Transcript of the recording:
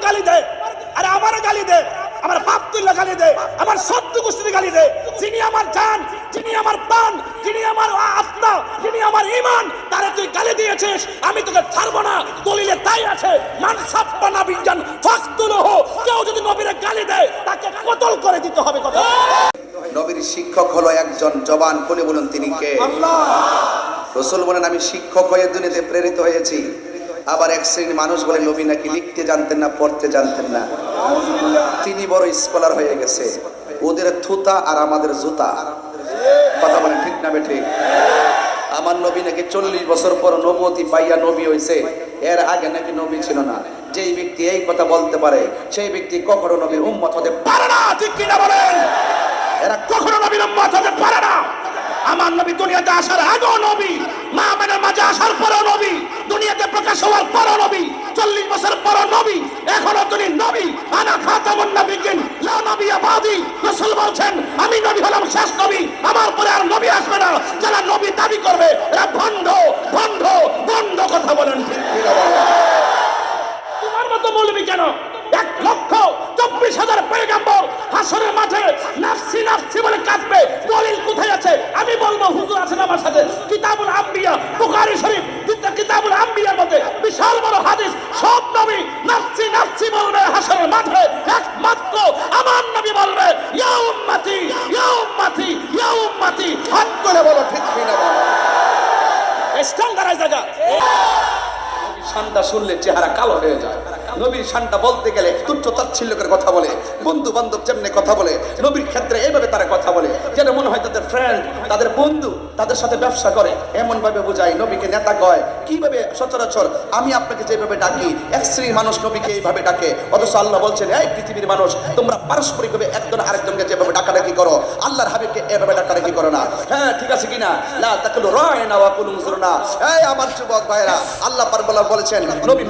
গালি দেয়, আরে আমারও গালি দেয়, আমার বাপ তুল্লা গালি দেয়, আমার সত্য গোষ্ঠীর গালি দেয়। যিনি আমার জান, যিনি আমার প্রাণ, যিনি আমার আত্মা, যিনি আমার ঈমান, তারে তুই গালি দিয়েছিস, আমি তোকে ছাড়বো না। দলিলে তাই আছে, মান সাব্বানা বিজান ফাকতুলহু, কেউ যদি নবীরে গালি দেয় তাকে কতল করে দিতে হবে। কথা নবীর শিক্ষক হলো একজন, জবান খুলে বলুন তিনি কে? আল্লাহ। রাসূল বলেন আমি শিক্ষক হয়ে দুনিয়াতে প্রেরিত হয়েছি। আবার এক শ্রেণীর মানুষ বলে নবী নাকি লিখতে জানতেন না, পড়তে জানতেন না, তিনি বড় স্কলার হয়ে গেছে। ওদের থুতা আর আমাদের জুতা। কথা বলেন ঠিক না বেঠিক? আমার নবী নাকি 40 বছর পর নবুয়তি পাইয়া নবী হয়েছে, এর আগে নাকি নবী ছিল না। যেই ব্যক্তি এই কথা বলতে পারে সেই ব্যক্তি কখনো নবীর উম্মত হতে পারে না। ঠিক কিনা বলেন? এরা কখনো নবীর উম্মত হতে পারে না। আমার নবী দুনিয়াতে আসার আগেও নবী, মা মেনের মাঝে আসার পরও নবী, দুনিয়াতে প্রকাশ হওয়ার পরও নবী, 40 বছর পরও নবী, এখনো তিনি নবী। আনা খাতামুন নবিয়্যিন লা নবিয়্যা বাদি। রাসূল বলছেন আমি নবী হলাম শেষ নবী, আমার পরে আর নবী আসবে না। যারা নবী দাবি করবে এরা ভণ্ড ভণ্ড ভণ্ড। কথা বলেন ঠিক কিনা বলেন? তোমার মতো মৌলবী কেন? 1,24,000 পয়গম্বর হাসরের মাঠে নাফসি নাফসি বলে কাঁদবে, দলিল কোথায় আছে? আমি বলবো হুজুর আছেন আমার সাথে, কিতাবুল আম্বিয়া বুখারী শরীফ, কিতাবুল আম্বিয়ার মধ্যে বিশাল বড় হাদিস। সব নবী নাফসি নাফসি বলবে হাসরের মাঠে, একমাত্র আমার নবী বলবে ইয়া উম্মতি ইয়া উম্মতি ইয়া উম্মতি। হাত তুলে বলো ঠিক কিনা বলো? স্ট্যান্ডার্ড জায়গা। শানটা শুনলে চেহারা কালো হয়ে যায়। নবীর শানটা বলতে গেলে তুচ্ছ তাচ্ছিল্যের কথা বলে, বন্ধু বান্ধব যেমনি কথা বলে, নবীর ক্ষেত্রে এইভাবে তারা কথা বলে যেন মনে হয় তাদের ফ্রেন্ড, তাদের বন্ধু, তাদের সাথে ব্যবসা করে, এমন ভাবে বোঝায়। নবীকে নেতা কয় কিভাবে? সচরাচর আমি আপনাকে যেভাবে ডাকি এক শ্রেণীর মানুষ নবীকে এইভাবে ডাকে, অথচ আল্লাহ বলছেন এই পৃথিবীর মানুষ তোমরা পারস্পরিকভাবে একজন আরেকজনকে যেভাবে ডাকাডাকি করো আল্লাহর হাবিবকে এভাবে ডাকাডাকি করো না। হ্যাঁ ঠিক আছে কিনা? লা তাকুলু রায়না ওয়া কুলু মুজরনা। এই আমার যুবক ভাইরা, আল্লাহ পাক বলেছেন নবী